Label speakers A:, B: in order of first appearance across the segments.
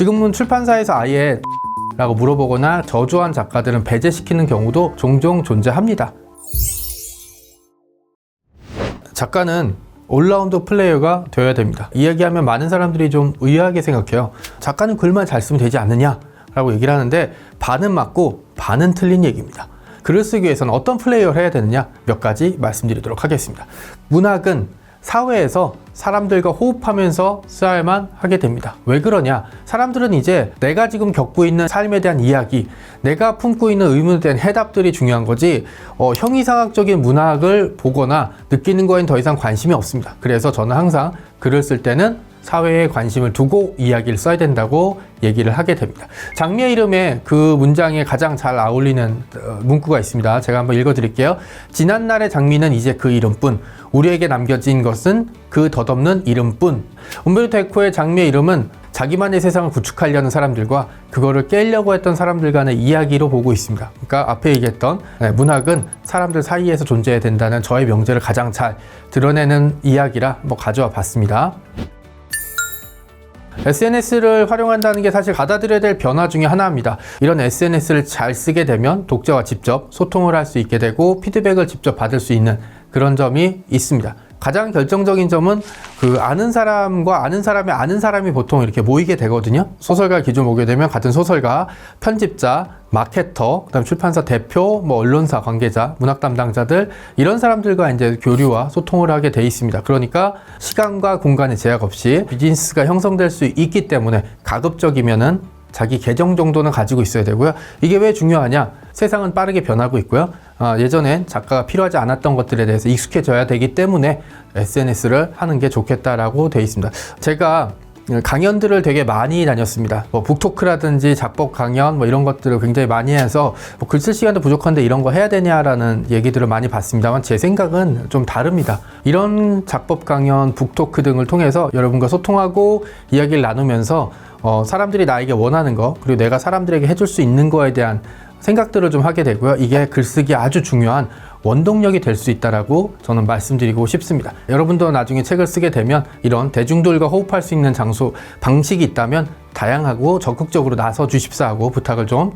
A: 지금은 출판사에서 아예 라고 물어보거나 저주한 작가들은 배제시키는 경우도 종종 존재합니다. 작가는 올라운드 플레이어가 되어야 됩니다. 이야기하면 많은 사람들이 좀 의아하게 생각해요. 작가는 글만 잘 쓰면 되지 않느냐 라고 얘기를 하는데 반은 맞고 반은 틀린 얘기입니다. 글을 쓰기 위해서는 어떤 플레이어를 해야 되느냐 몇 가지 말씀드리도록 하겠습니다. 문학은 사회에서 사람들과 호흡하면서 써야만 하게 됩니다. 왜 그러냐? 사람들은 이제 내가 지금 겪고 있는 삶에 대한 이야기, 내가 품고 있는 의문에 대한 해답들이 중요한 거지 형이상학적인 문학을 보거나 느끼는 거엔 더 이상 관심이 없습니다. 그래서 저는 항상 글을 쓸 때는 사회에 관심을 두고 이야기를 써야 된다고 얘기를 하게 됩니다. 장미의 이름에 그 문장에 가장 잘 어울리는 문구가 있습니다. 제가 한번 읽어드릴게요. 지난날의 장미는 이제 그 이름뿐, 우리에게 남겨진 것은 그 덧없는 이름뿐. umberto eco의 장미의 이름은 자기만의 세상을 구축하려는 사람들과 그거를 깨려고 했던 사람들 간의 이야기로 보고 있습니다. 그러니까 앞에 얘기했던 문학은 사람들 사이에서 존재해야 된다는 저의 명제를 가장 잘 드러내는 이야기라 가져와 봤습니다. SNS를 활용한다는 게 사실 받아들여야 될 변화 중에 하나입니다. 이런 SNS를 잘 쓰게 되면 독자와 직접 소통을 할 수 있게 되고 피드백을 직접 받을 수 있는 그런 점이 있습니다. 가장 결정적인 점은 그 아는 사람과 아는 사람의 아는 사람이 보통 이렇게 모이게 되거든요. 소설가 기준 보게 되면 같은 소설가, 편집자, 마케터, 그다음 출판사 대표, 언론사 관계자, 문학 담당자들 이런 사람들과 이제 교류와 소통을 하게 돼 있습니다. 그러니까 시간과 공간의 제약 없이 비즈니스가 형성될 수 있기 때문에 가급적이면은 자기 계정 정도는 가지고 있어야 되고요. 이게 왜 중요하냐? 세상은 빠르게 변하고 있고요. 예전엔 작가가 필요하지 않았던 것들에 대해서 익숙해져야 되기 때문에 SNS를 하는 게 좋겠다라고 되어 있습니다. 제가 강연들을 되게 많이 다녔습니다. 북토크라든지 작법 강연 이런 것들을 굉장히 많이 해서 글 쓸 시간도 부족한데 이런 거 해야 되냐라는 얘기들을 많이 받습니다만 제 생각은 좀 다릅니다. 이런 작법 강연, 북토크 등을 통해서 여러분과 소통하고 이야기를 나누면서 사람들이 나에게 원하는 거 그리고 내가 사람들에게 해줄 수 있는 거에 대한 생각들을 좀 하게 되고요. 이게 글쓰기 아주 중요한 원동력이 될 수 있다라고 저는 말씀드리고 싶습니다. 여러분도 나중에 책을 쓰게 되면 이런 대중들과 호흡할 수 있는 장소, 방식이 있다면 다양하고 적극적으로 나서 주십사 하고 부탁을 좀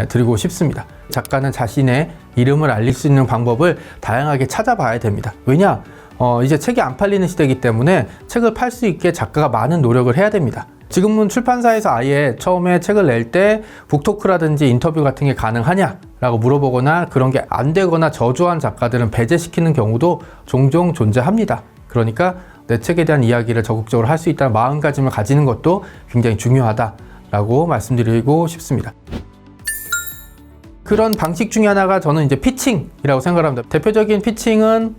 A: 드리고 싶습니다. 작가는 자신의 이름을 알릴 수 있는 방법을 다양하게 찾아봐야 됩니다. 왜냐? 이제 책이 안 팔리는 시대이기 때문에 책을 팔 수 있게 작가가 많은 노력을 해야 됩니다. 지금은 출판사에서 아예 처음에 책을 낼 때 북토크라든지 인터뷰 같은 게 가능하냐? 라고 물어보거나 그런 게 안 되거나 저주한 작가들은 배제시키는 경우도 종종 존재합니다. 그러니까 내 책에 대한 이야기를 적극적으로 할 수 있다는 마음가짐을 가지는 것도 굉장히 중요하다라고 말씀드리고 싶습니다. 그런 방식 중에 하나가 저는 이제 피칭이라고 생각을 합니다. 대표적인 피칭은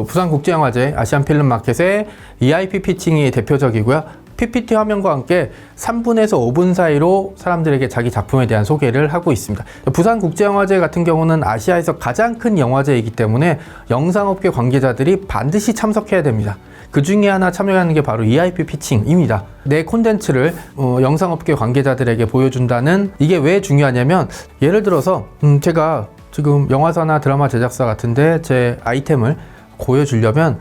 A: 부산국제영화제 아시안필름마켓의 EIP 피칭이 대표적이고요. PPT 화면과 함께 3분에서 5분 사이로 사람들에게 자기 작품에 대한 소개를 하고 있습니다. 부산국제영화제 같은 경우는 아시아에서 가장 큰 영화제이기 때문에 영상업계 관계자들이 반드시 참석해야 됩니다. 그 중에 하나 참여하는 게 바로 EIP 피칭입니다. 내 콘텐츠를 영상업계 관계자들에게 보여준다는 이게 왜 중요하냐면 예를 들어서 제가 지금 영화사나 드라마 제작사 같은데 제 아이템을 보여주려면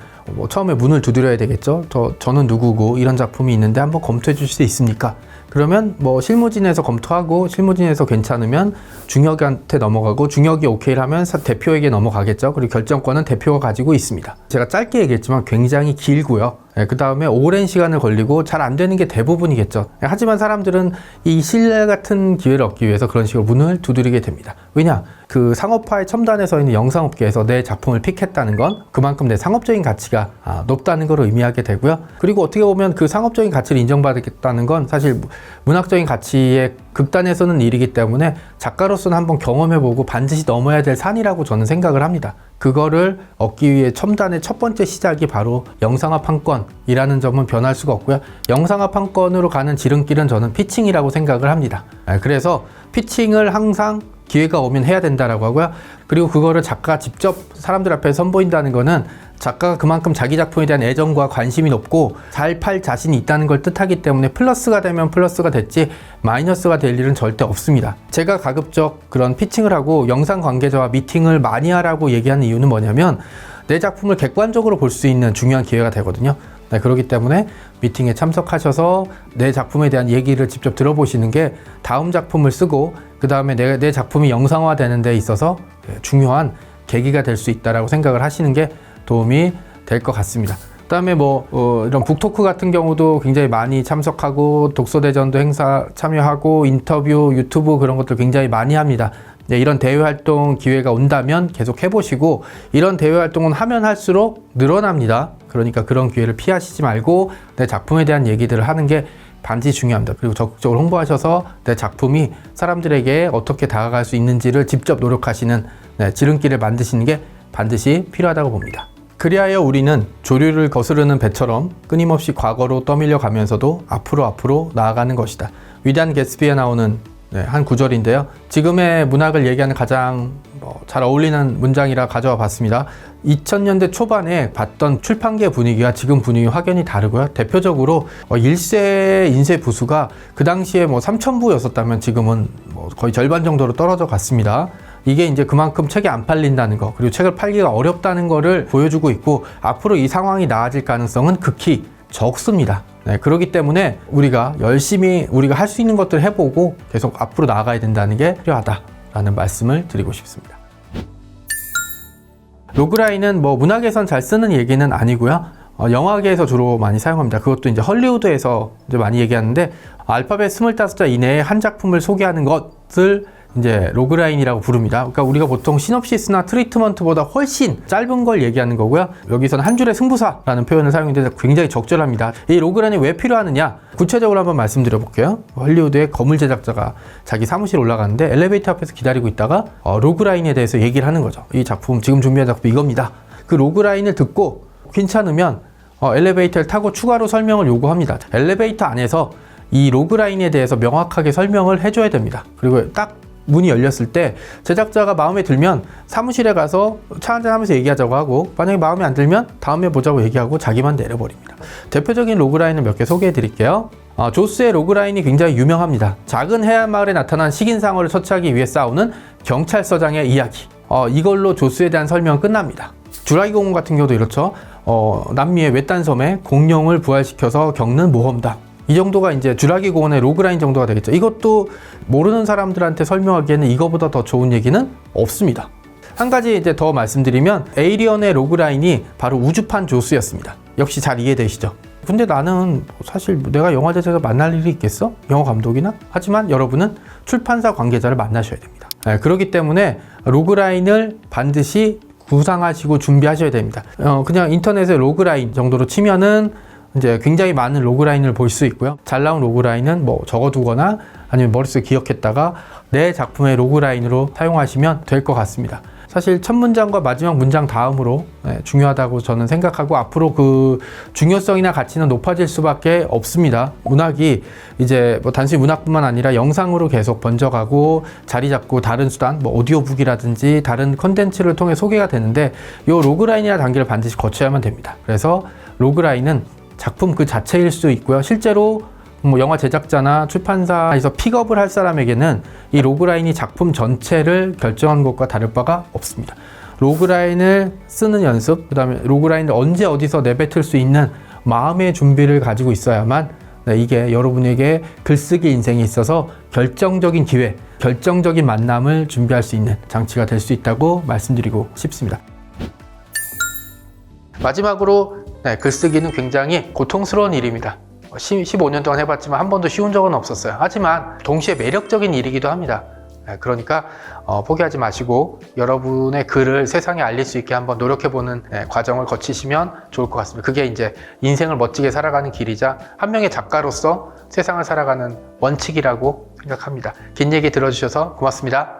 A: 처음에 문을 두드려야 되겠죠. 저는 누구고 이런 작품이 있는데 한번 검토해 주실 수 있습니까? 그러면 실무진에서 검토하고 실무진에서 괜찮으면 중역한테 넘어가고 중역이 오케이를 하면 대표에게 넘어가겠죠. 그리고 결정권은 대표가 가지고 있습니다. 제가 짧게 얘기했지만 굉장히 길고요. 그 다음에 오랜 시간을 걸리고 잘 안 되는 게 대부분이겠죠. 하지만 사람들은 이 신뢰 같은 기회를 얻기 위해서 그런 식으로 문을 두드리게 됩니다. 왜냐? 그 상업화의 첨단에 서 있는 영상업계에서 내 작품을 픽했다는 건 그만큼 내 상업적인 가치가 높다는 걸 의미하게 되고요. 그리고 어떻게 보면 그 상업적인 가치를 인정받겠다는 건 사실 문학적인 가치의 극단에서는 일이기 때문에 작가로서는 한번 경험해보고 반드시 넘어야 될 산이라고 저는 생각을 합니다. 그거를 얻기 위해 첨단의 첫 번째 시작이 바로 영상화 판권이라는 점은 변할 수가 없고요. 영상화 판권으로 가는 지름길은 저는 피칭이라고 생각을 합니다. 그래서 피칭을 항상 기회가 오면 해야 된다라고 하고요. 그리고 그거를 작가가 직접 사람들 앞에 선보인다는 거는 작가가 그만큼 자기 작품에 대한 애정과 관심이 높고 잘 팔 자신이 있다는 걸 뜻하기 때문에 플러스가 되면 플러스가 됐지 마이너스가 될 일은 절대 없습니다. 제가 가급적 그런 피칭을 하고 영상 관계자와 미팅을 많이 하라고 얘기하는 이유는 뭐냐면 내 작품을 객관적으로 볼 수 있는 중요한 기회가 되거든요. 네, 그렇기 때문에 미팅에 참석하셔서 내 작품에 대한 얘기를 직접 들어보시는 게 다음 작품을 쓰고 그 다음에 내 작품이 영상화되는 데 있어서 중요한 계기가 될 수 있다라고 생각을 하시는 게 도움이 될 것 같습니다. 그 다음에 이런 북토크 같은 경우도 굉장히 많이 참석하고 독서대전도 행사 참여하고 인터뷰, 유튜브 그런 것들 굉장히 많이 합니다. 네, 이런 대외 활동 기회가 온다면 계속 해보시고 이런 대외 활동은 하면 할수록 늘어납니다. 그러니까 그런 기회를 피하시지 말고 내 작품에 대한 얘기들을 하는 게 반드시 중요합니다. 그리고 적극적으로 홍보하셔서 내 작품이 사람들에게 어떻게 다가갈 수 있는지를 직접 노력하시는 지름길을 만드시는 게 반드시 필요하다고 봅니다. 그리하여 우리는 조류를 거스르는 배처럼 끊임없이 과거로 떠밀려 가면서도 앞으로 나아가는 것이다. 위대한 개츠비에 나오는 한 구절인데요. 지금의 문학을 얘기하는 가장 잘 어울리는 문장이라 가져와 봤습니다. 2000년대 초반에 봤던 출판계 분위기와 지금 분위기 확연히 다르고요. 대표적으로 1세 인쇄 부수가 그 당시에 3,000부였었다면 지금은 거의 절반 정도로 떨어져 갔습니다. 이게 이제 그만큼 책이 안 팔린다는 거, 그리고 책을 팔기가 어렵다는 거를 보여주고 있고 앞으로 이 상황이 나아질 가능성은 극히 적습니다. 네, 그렇기 때문에 우리가 열심히 우리가 할 수 있는 것들을 해보고 계속 앞으로 나아가야 된다는 게 필요하다라는 말씀을 드리고 싶습니다. 로그라인은 문학에선 잘 쓰는 얘기는 아니고요. 영화계에서 주로 많이 사용합니다. 그것도 이제 헐리우드에서 이제 많이 얘기하는데 알파벳 25자 이내에 한 작품을 소개하는 것을 이제 로그라인이라고 부릅니다. 그러니까 우리가 보통 시놉시스나 트리트먼트보다 훨씬 짧은 걸 얘기하는 거고요. 여기서는 한 줄의 승부사라는 표현을 사용했는데 굉장히 적절합니다. 이 로그라인이 왜 필요하느냐? 구체적으로 한번 말씀드려 볼게요. 헐리우드의 거물 제작자가 자기 사무실에 올라가는데 엘리베이터 앞에서 기다리고 있다가 로그라인에 대해서 얘기를 하는 거죠. 이 작품, 지금 준비한 작품 이겁니다. 그 로그라인을 듣고 괜찮으면 엘리베이터를 타고 추가로 설명을 요구합니다. 엘리베이터 안에서 이 로그라인에 대해서 명확하게 설명을 해줘야 됩니다. 그리고 딱 문이 열렸을 때 제작자가 마음에 들면 사무실에 가서 차 한잔 하면서 얘기하자고 하고 만약에 마음에 안 들면 다음에 보자고 얘기하고 자기만 내려버립니다. 대표적인 로그라인을 몇 개 소개해 드릴게요. 조스의 로그라인이 굉장히 유명합니다. 작은 해안 마을에 나타난 식인상어를 처치하기 위해 싸우는 경찰서장의 이야기. 이걸로 조스에 대한 설명은 끝납니다. 주라기 공원 같은 경우도 이렇죠. 남미의 외딴 섬에 공룡을 부활시켜서 겪는 모험담. 이 정도가 이제 주라기 공원의 로그라인 정도가 되겠죠. 이것도 모르는 사람들한테 설명하기에는 이거보다 더 좋은 얘기는 없습니다. 한 가지 이제 더 말씀드리면 에이리언의 로그라인이 바로 우주판 조스였습니다. 역시 잘 이해되시죠? 근데 나는 사실 내가 영화 제작자 만날 일이 있겠어? 영화 감독이나? 하지만 여러분은 출판사 관계자를 만나셔야 됩니다. 그렇기 때문에 로그라인을 반드시 구상하시고 준비하셔야 됩니다. 그냥 인터넷에 로그라인 정도로 치면은 이제 굉장히 많은 로그라인을 볼 수 있고요. 잘 나온 로그라인은 적어두거나 아니면 머릿속에 기억했다가 내 작품의 로그라인으로 사용하시면 될 것 같습니다. 사실 첫 문장과 마지막 문장 다음으로 중요하다고 저는 생각하고 앞으로 그 중요성이나 가치는 높아질 수밖에 없습니다. 문학이 이제 단순히 문학뿐만 아니라 영상으로 계속 번져가고 자리 잡고 다른 수단, 오디오북이라든지 다른 컨텐츠를 통해 소개가 되는데 이 로그라인이라는 단계를 반드시 거쳐야만 됩니다. 그래서 로그라인은 작품 그 자체일 수 있고요. 실제로 영화 제작자나 출판사에서 픽업을 할 사람에게는 이 로그라인이 작품 전체를 결정한 것과 다를 바가 없습니다. 로그라인을 쓰는 연습, 그 다음에 로그라인을 언제 어디서 내뱉을 수 있는 마음의 준비를 가지고 있어야만 이게 여러분에게 글쓰기 인생에 있어서 결정적인 기회, 결정적인 만남을 준비할 수 있는 장치가 될 수 있다고 말씀드리고 싶습니다. 마지막으로 글쓰기는 굉장히 고통스러운 일입니다. 15년 동안 해봤지만 한 번도 쉬운 적은 없었어요. 하지만 동시에 매력적인 일이기도 합니다. 그러니까 포기하지 마시고 여러분의 글을 세상에 알릴 수 있게 한번 노력해보는 과정을 거치시면 좋을 것 같습니다. 그게 이제 인생을 멋지게 살아가는 길이자 한 명의 작가로서 세상을 살아가는 원칙이라고 생각합니다. 긴 얘기 들어주셔서 고맙습니다.